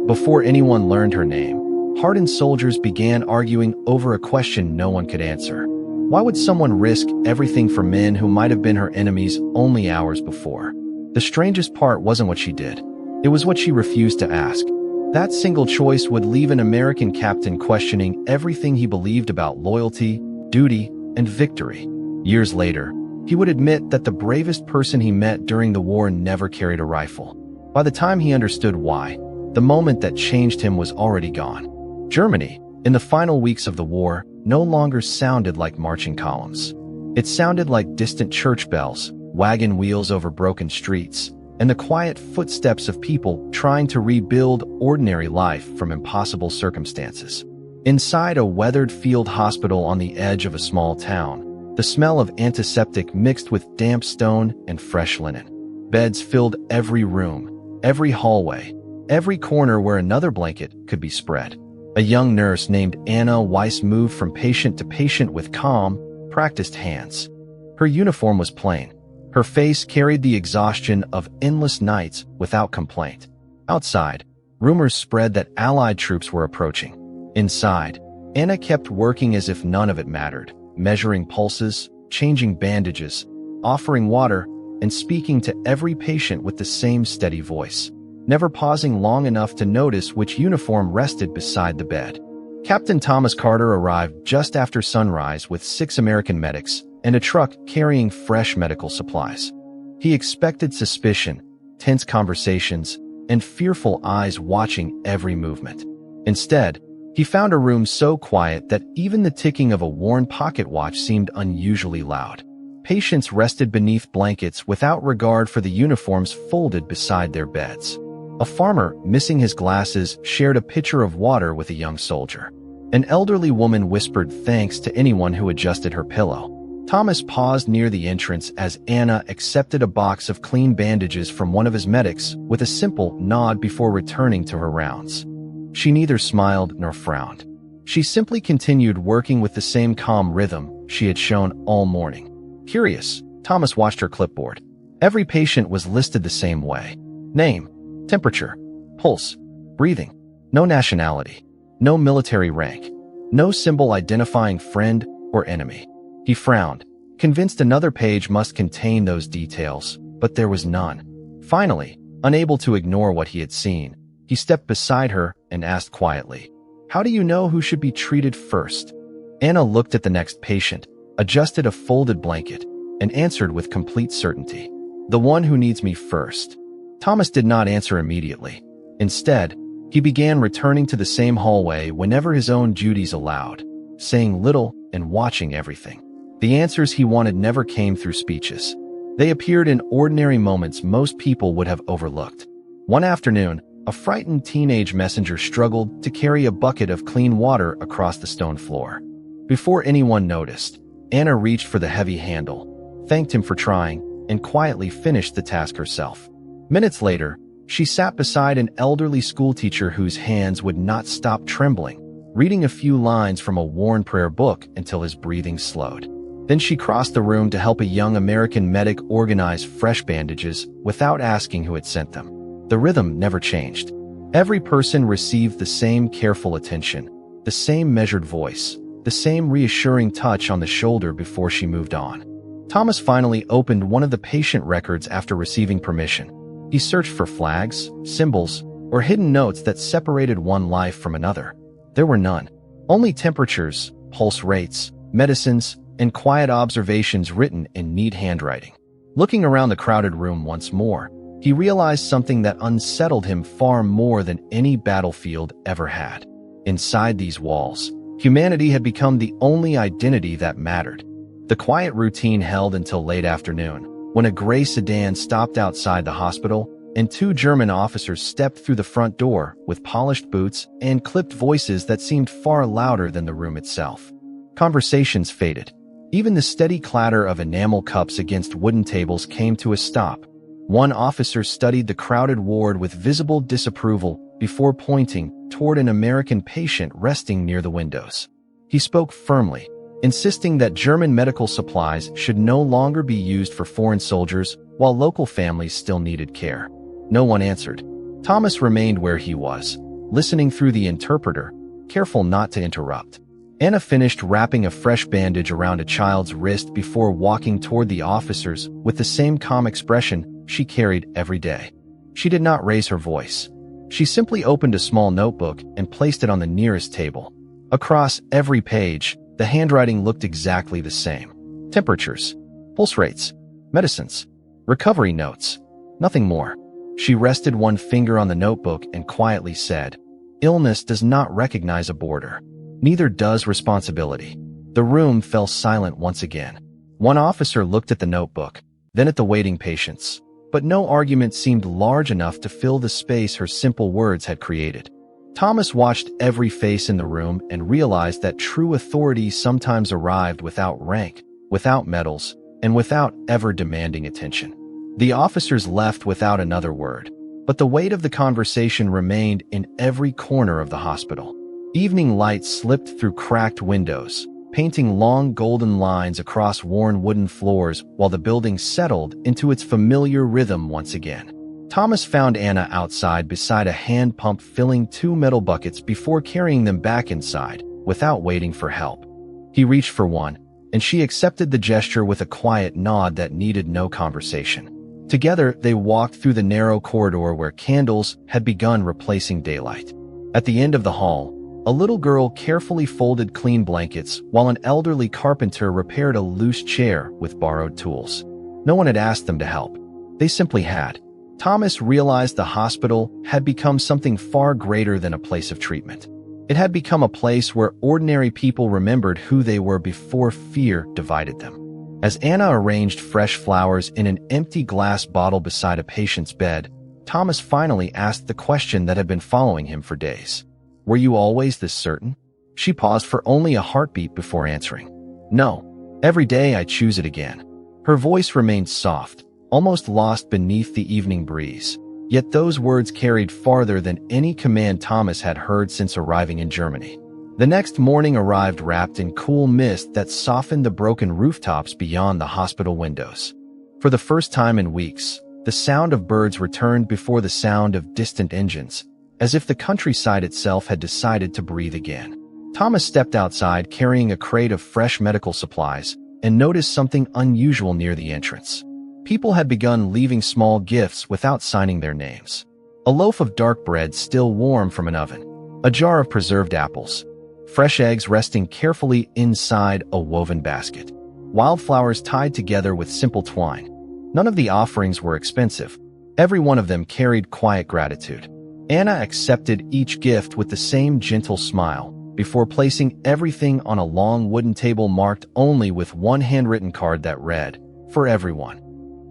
Before anyone learned her name, hardened soldiers began arguing over a question no one could answer. Why would someone risk everything for men who might have been her enemies only hours before? The strangest part wasn't what she did. It was what she refused to ask. That single choice would leave an American captain questioning everything he believed about loyalty, duty, and victory. Years later, he would admit that the bravest person he met during the war never carried a rifle. By the time he understood why, the moment that changed him was already gone. Germany, in the final weeks of the war, no longer sounded like marching columns. It sounded like distant church bells, wagon wheels over broken streets, and the quiet footsteps of people trying to rebuild ordinary life from impossible circumstances. Inside a weathered field hospital on the edge of a small town, the smell of antiseptic mixed with damp stone and fresh linen. Beds filled every room, every hallway, every corner where another blanket could be spread. A young nurse named Anna Weiss moved from patient to patient with calm, practiced hands. Her uniform was plain. Her face carried the exhaustion of endless nights without complaint. Outside, rumors spread that Allied troops were approaching. Inside, Anna kept working as if none of it mattered, measuring pulses, changing bandages, offering water, and speaking to every patient with the same steady voice, never pausing long enough to notice which uniform rested beside the bed. Captain Thomas Carter arrived just after sunrise with 6 American medics and a truck carrying fresh medical supplies. He expected suspicion, tense conversations, and fearful eyes watching every movement. Instead, he found a room so quiet that even the ticking of a worn pocket watch seemed unusually loud. Patients rested beneath blankets without regard for the uniforms folded beside their beds. A farmer, missing his glasses, shared a pitcher of water with a young soldier. An elderly woman whispered thanks to anyone who adjusted her pillow. Thomas paused near the entrance as Anna accepted a box of clean bandages from one of his medics with a simple nod before returning to her rounds. She neither smiled nor frowned. She simply continued working with the same calm rhythm she had shown all morning. Curious, Thomas watched her clipboard. Every patient was listed the same way. Name, temperature, pulse, breathing. No nationality, no military rank, no symbol identifying friend or enemy. He frowned, convinced another page must contain those details, but there was none. Finally, unable to ignore what he had seen, he stepped beside her and asked quietly, "How do you know who should be treated first?" Anna looked at the next patient, adjusted a folded blanket, and answered with complete certainty, "The one who needs me first." Thomas did not answer immediately. Instead, he began returning to the same hallway whenever his own duties allowed, saying little and watching everything. The answers he wanted never came through speeches. They appeared in ordinary moments most people would have overlooked. One afternoon, a frightened teenage messenger struggled to carry a bucket of clean water across the stone floor. Before anyone noticed, Anna reached for the heavy handle, thanked him for trying, and quietly finished the task herself. Minutes later, she sat beside an elderly schoolteacher whose hands would not stop trembling, reading a few lines from a worn prayer book until his breathing slowed. Then she crossed the room to help a young American medic organize fresh bandages without asking who had sent them. The rhythm never changed. Every person received the same careful attention, the same measured voice, the same reassuring touch on the shoulder before she moved on. Thomas finally opened one of the patient records after receiving permission. He searched for flags, symbols, or hidden notes that separated one life from another. There were none. Only temperatures, pulse rates, medicines, and quiet observations written in neat handwriting. Looking around the crowded room once more, he realized something that unsettled him far more than any battlefield ever had. Inside these walls, humanity had become the only identity that mattered. The quiet routine held until late afternoon, when a gray sedan stopped outside the hospital and 2 German officers stepped through the front door with polished boots and clipped voices that seemed far louder than the room itself. Conversations faded. Even the steady clatter of enamel cups against wooden tables came to a stop. One officer studied the crowded ward with visible disapproval before pointing toward an American patient resting near the windows. He spoke firmly, insisting that German medical supplies should no longer be used for foreign soldiers while local families still needed care. No one answered. Thomas remained where he was, listening through the interpreter, careful not to interrupt. Anna finished wrapping a fresh bandage around a child's wrist before walking toward the officers with the same calm expression she carried every day. She did not raise her voice. She simply opened a small notebook and placed it on the nearest table. Across every page, the handwriting looked exactly the same. Temperatures, pulse rates, medicines, recovery notes, nothing more. She rested one finger on the notebook and quietly said, "Illness does not recognize a border. Neither does responsibility." The room fell silent once again. One officer looked at the notebook, then at the waiting patients. But no argument seemed large enough to fill the space her simple words had created. Thomas watched every face in the room and realized that true authority sometimes arrived without rank, without medals, and without ever demanding attention. The officers left without another word, but the weight of the conversation remained in every corner of the hospital. Evening light slipped through cracked windows, painting long golden lines across worn wooden floors while the building settled into its familiar rhythm once again. Thomas found Anna outside beside a hand pump filling 2 metal buckets before carrying them back inside, without waiting for help. He reached for one, and she accepted the gesture with a quiet nod that needed no conversation. Together, they walked through the narrow corridor where candles had begun replacing daylight. At the end of the hall, a little girl carefully folded clean blankets while an elderly carpenter repaired a loose chair with borrowed tools. No one had asked them to help. They simply had. Thomas realized the hospital had become something far greater than a place of treatment. It had become a place where ordinary people remembered who they were before fear divided them. As Anna arranged fresh flowers in an empty glass bottle beside a patient's bed, Thomas finally asked the question that had been following him for days. "Were you always this certain?" She paused for only a heartbeat before answering. "No. Every day I choose it again." Her voice remained soft, almost lost beneath the evening breeze. Yet those words carried farther than any command Thomas had heard since arriving in Germany. The next morning arrived wrapped in cool mist that softened the broken rooftops beyond the hospital windows. For the first time in weeks, the sound of birds returned before the sound of distant engines, as if the countryside itself had decided to breathe again. Thomas stepped outside carrying a crate of fresh medical supplies and noticed something unusual near the entrance. People had begun leaving small gifts without signing their names. A loaf of dark bread still warm from an oven, a jar of preserved apples, fresh eggs resting carefully inside a woven basket, wildflowers tied together with simple twine. None of the offerings were expensive. Every one of them carried quiet gratitude. Anna accepted each gift with the same gentle smile, before placing everything on a long wooden table marked only with one handwritten card that read, "For everyone."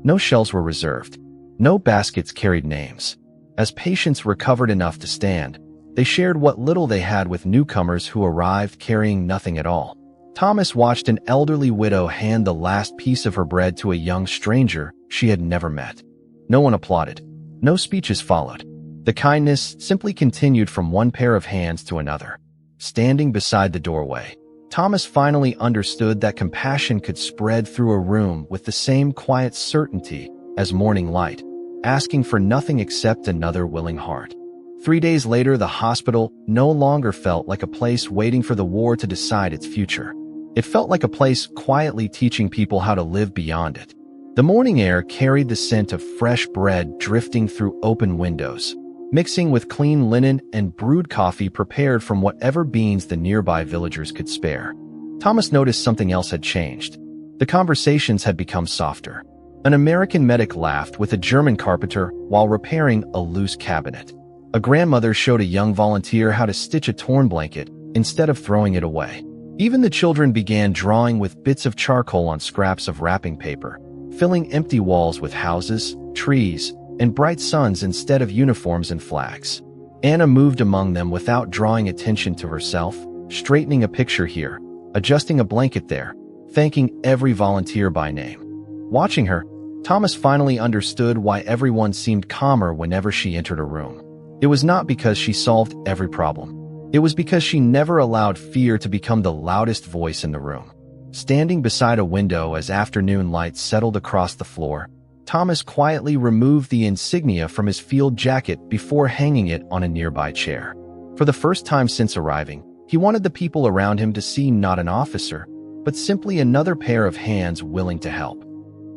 No shelves were reserved. No baskets carried names. As patients recovered enough to stand, they shared what little they had with newcomers who arrived carrying nothing at all. Thomas watched an elderly widow hand the last piece of her bread to a young stranger she had never met. No one applauded. No speeches followed. The kindness simply continued from one pair of hands to another. Standing beside the doorway, Thomas finally understood that compassion could spread through a room with the same quiet certainty as morning light, asking for nothing except another willing heart. 3 days later, the hospital no longer felt like a place waiting for the war to decide its future. It felt like a place quietly teaching people how to live beyond it. The morning air carried the scent of fresh bread drifting through open windows, mixing with clean linen and brewed coffee prepared from whatever beans the nearby villagers could spare. Thomas noticed something else had changed. The conversations had become softer. An American medic laughed with a German carpenter while repairing a loose cabinet. A grandmother showed a young volunteer how to stitch a torn blanket instead of throwing it away. Even the children began drawing with bits of charcoal on scraps of wrapping paper, filling empty walls with houses, trees, and bright suns instead of uniforms and flags. Anna moved among them without drawing attention to herself, straightening a picture here, adjusting a blanket there, thanking every volunteer by name. Watching her, Thomas finally understood why everyone seemed calmer whenever she entered a room. It was not because she solved every problem. It was because she never allowed fear to become the loudest voice in the room. Standing beside a window as afternoon light settled across the floor, Thomas quietly removed the insignia from his field jacket before hanging it on a nearby chair. For the first time since arriving, he wanted the people around him to see not an officer, but simply another pair of hands willing to help.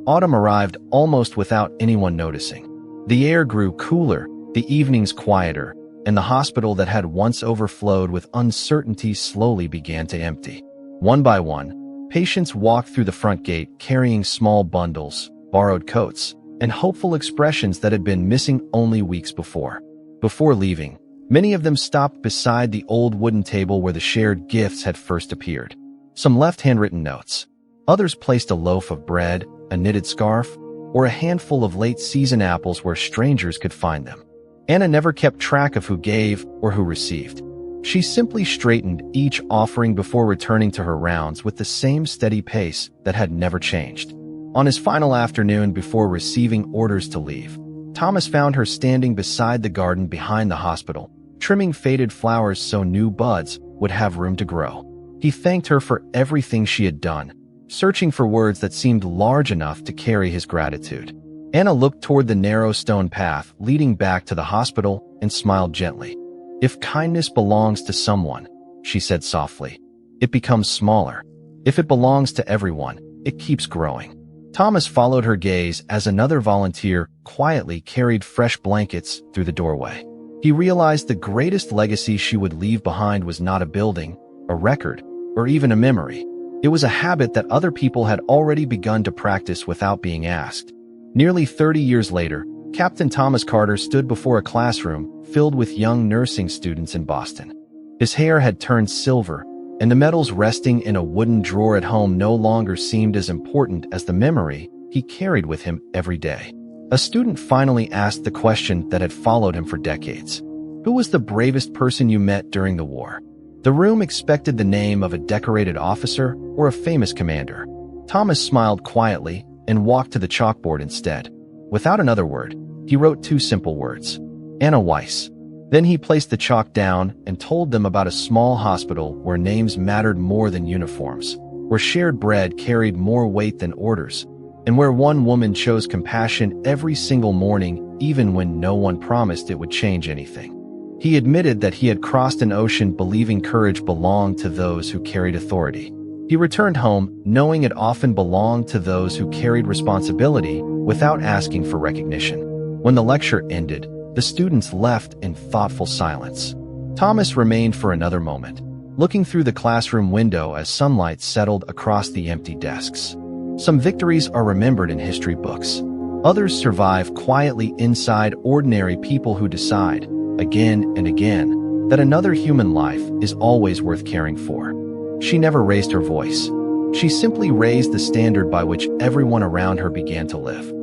Autumn arrived almost without anyone noticing. The air grew cooler, the evenings quieter, and the hospital that had once overflowed with uncertainty slowly began to empty. One by one, patients walked through the front gate carrying small bundles, borrowed coats, and hopeful expressions that had been missing only weeks before. Before leaving, many of them stopped beside the old wooden table where the shared gifts had first appeared. Some left handwritten notes. Others placed a loaf of bread, a knitted scarf, or a handful of late-season apples where strangers could find them. Anna never kept track of who gave or who received. She simply straightened each offering before returning to her rounds with the same steady pace that had never changed. On his final afternoon before receiving orders to leave, Thomas found her standing beside the garden behind the hospital, trimming faded flowers so new buds would have room to grow. He thanked her for everything she had done, searching for words that seemed large enough to carry his gratitude. Anna looked toward the narrow stone path leading back to the hospital and smiled gently. "If kindness belongs to someone," she said softly, "it becomes smaller. If it belongs to everyone, it keeps growing." Thomas followed her gaze as another volunteer quietly carried fresh blankets through the doorway. He realized the greatest legacy she would leave behind was not a building, a record, or even a memory. It was a habit that other people had already begun to practice without being asked. Nearly 30 years later, Captain Thomas Carter stood before a classroom filled with young nursing students in Boston. His hair had turned silver, and the medals resting in a wooden drawer at home no longer seemed as important as the memory he carried with him every day. A student finally asked the question that had followed him for decades. Who was the bravest person you met during the war? The room expected the name of a decorated officer or a famous commander. Thomas smiled quietly and walked to the chalkboard instead. Without another word, he wrote two simple words: Anna Weiss. Then he placed the chalk down and told them about a small hospital where names mattered more than uniforms, where shared bread carried more weight than orders, and where one woman chose compassion every single morning even when no one promised it would change anything. He admitted that he had crossed an ocean believing courage belonged to those who carried authority. He returned home knowing it often belonged to those who carried responsibility without asking for recognition. When the lecture ended, the students left in thoughtful silence. Thomas remained for another moment, looking through the classroom window as sunlight settled across the empty desks. Some victories are remembered in history books. Others survive quietly inside ordinary people who decide, again and again, that another human life is always worth caring for. She never raised her voice. She simply raised the standard by which everyone around her began to live.